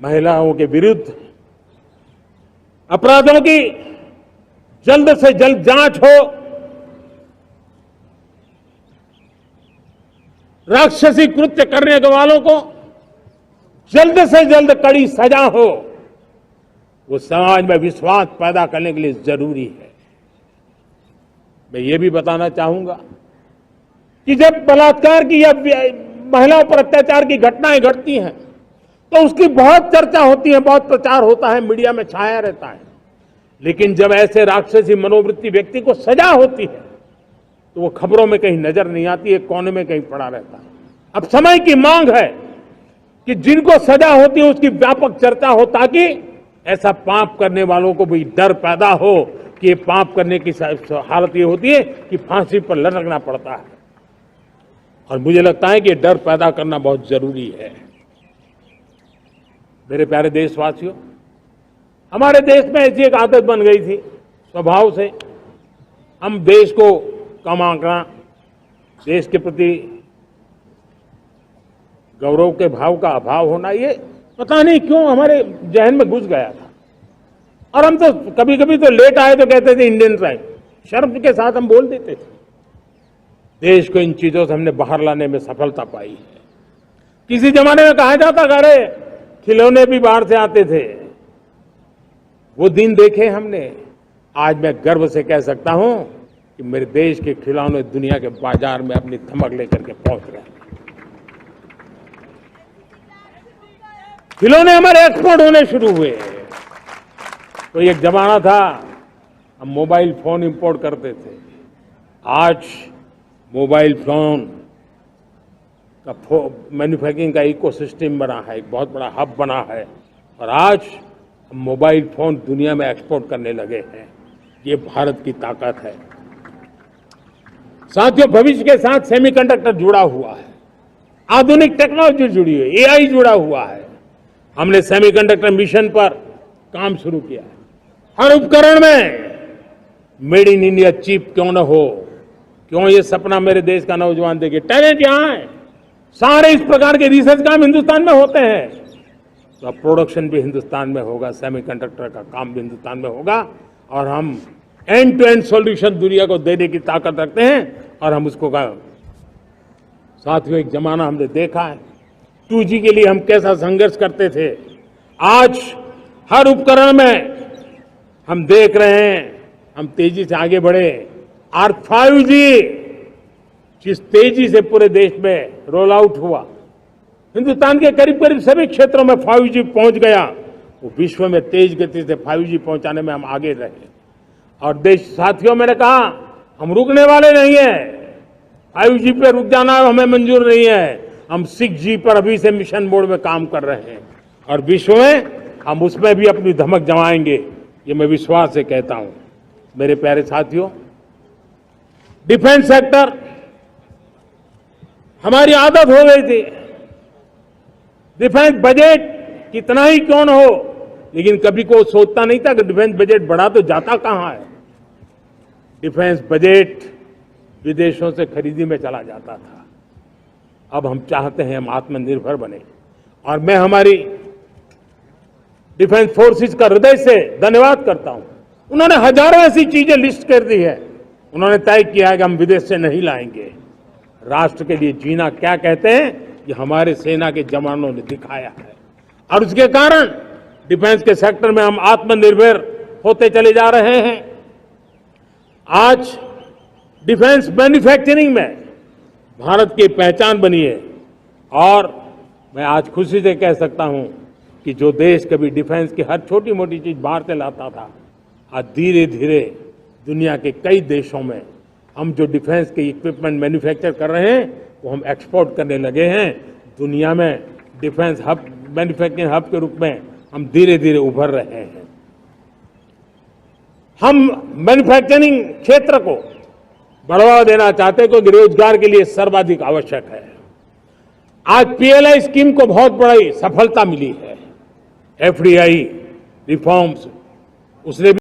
महिलाओं के विरुद्ध अपराधों की जल्द से जल्द जांच हो, राक्षसी कृत्य करने वालों को जल्द से जल्द कड़ी सजा हो, वो समाज में विश्वास पैदा करने के लिए जरूरी है। मैं ये भी बताना चाहूंगा कि जब बलात्कार की या महिलाओं पर अत्याचार की घटनाएं घटती हैं तो उसकी बहुत चर्चा होती है, बहुत प्रचार होता है, मीडिया में छाया रहता है। लेकिन जब ऐसे राक्षसी मनोवृत्ति व्यक्ति को सजा होती है तो वो खबरों में कहीं नजर नहीं आती, एक कोने में कहीं पड़ा रहता है। अब समय की मांग है कि जिनको सजा होती है उसकी व्यापक चर्चा हो, ताकि ऐसा पाप करने वालों को भी डर पैदा हो कि ये पाप करने की हालत ये होती है कि फांसी पर लटकना पड़ता है। और मुझे लगता है कि ये डर पैदा करना बहुत जरूरी है। मेरे प्यारे देशवासियों, हमारे देश में ऐसी एक आदत बन गई थी स्वभाव से, हम देश को कम आंकना, देश के प्रति गौरव के भाव का अभाव होना, ये पता नहीं क्यों हमारे जहन में घुस गया था। और हम तो कभी कभी तो लेट आए तो कहते थे इंडियन टाइम, शर्म के साथ हम बोल देते थे। देश को इन चीजों से हमने बाहर लाने में सफलता पाई है। किसी जमाने में कहा जाता अरे खिलौने भी बाहर से आते थे, वो दिन देखे हमने। आज मैं गर्व से कह सकता हूं कि मेरे देश के खिलौने दुनिया के बाजार में अपनी धमक लेकर के पहुंच रहे हैं। खिलौने हमारे एक्सपोर्ट होने शुरू हुए। तो एक जमाना था हम मोबाइल फोन इंपोर्ट करते थे, आज मोबाइल फोन का मैन्युफैक्चरिंग का इकोसिस्टम बना है, एक बहुत बड़ा हब बना है, और आज हम मोबाइल फोन दुनिया में एक्सपोर्ट करने लगे हैं। ये भारत की ताकत है। साथियों, भविष्य के साथ सेमीकंडक्टर जुड़ा हुआ है, आधुनिक टेक्नोलॉजी जुड़ी हुई है, एआई जुड़ा हुआ है। हमने सेमीकंडक्टर मिशन पर काम शुरू किया है। हर उपकरण में मेड इन इंडिया चिप क्यों न हो, क्यों ये सपना मेरे देश का नौजवान देखे। टैलेंट यहां है, सारे इस प्रकार के रिसर्च काम हिंदुस्तान में होते हैं, तो अब प्रोडक्शन भी हिंदुस्तान में होगा, सेमीकंडक्टर का काम भी हिंदुस्तान में होगा, और हम एंड टू एंड सॉल्यूशन दुनिया को देने की ताकत रखते हैं, और हम उसको साथियों, एक जमाना हमने देखा है 2G के लिए हम कैसा संघर्ष करते थे। आज हर उपकरण में हम देख रहे हैं, हम तेजी से आगे बढ़े। और 5G जिस तेजी से पूरे देश में रोल आउट हुआ, हिंदुस्तान के करीब करीब सभी क्षेत्रों में 5G पहुंच गया। वो विश्व में तेज गति से 5G पहुंचाने में हम आगे रहे। और देश साथियों, मैंने कहा हम रुकने वाले नहीं है। 5G पे रुक जाना हमें मंजूर नहीं है। हम 6G पर अभी से मिशन मोड में काम कर रहे हैं, और विश्व में हम उसमें भी अपनी धमक जमाएंगे, ये मैं विश्वास से कहता हूं। मेरे प्यारे साथियों, डिफेंस सेक्टर हमारी आदत हो गई थी। डिफेंस बजट कितना ही क्यों न हो, लेकिन कभी कोई सोचता नहीं था कि डिफेंस बजट बढ़ा तो जाता कहां है। डिफेंस बजट विदेशों से खरीदी में चला जाता था। अब हम चाहते हैं हम आत्मनिर्भर बने, और मैं हमारी डिफेंस फोर्सेस का हृदय से धन्यवाद करता हूं। उन्होंने हजारों ऐसी चीजें लिस्ट कर दी है। उन्होंने तय किया है कि हम विदेश से नहीं लाएंगे। राष्ट्र के लिए जीना क्या कहते हैं, ये हमारे सेना के जवानों ने दिखाया है, और उसके कारण डिफेंस के सेक्टर में हम आत्मनिर्भर होते चले जा रहे हैं। आज डिफेंस मैन्युफैक्चरिंग में भारत की पहचान बनी है, और मैं आज खुशी से कह सकता हूं कि जो देश कभी डिफेंस की हर छोटी मोटी चीज बाहर से लाता था, आज धीरे धीरे दुनिया के कई देशों में हम जो डिफेंस के इक्विपमेंट मैन्युफैक्चर कर रहे हैं वो हम एक्सपोर्ट करने लगे हैं। दुनिया में डिफेंस हब, मैन्युफैक्चरिंग हब के रूप में हम धीरे धीरे उभर रहे हैं। हम मैन्युफैक्चरिंग क्षेत्र को बढ़ावा देना चाहते हैं, क्योंकि रोजगार के लिए सर्वाधिक आवश्यक है। आज PLI स्कीम को बहुत बड़ी सफलता मिली है। FDI रिफॉर्म्स उसने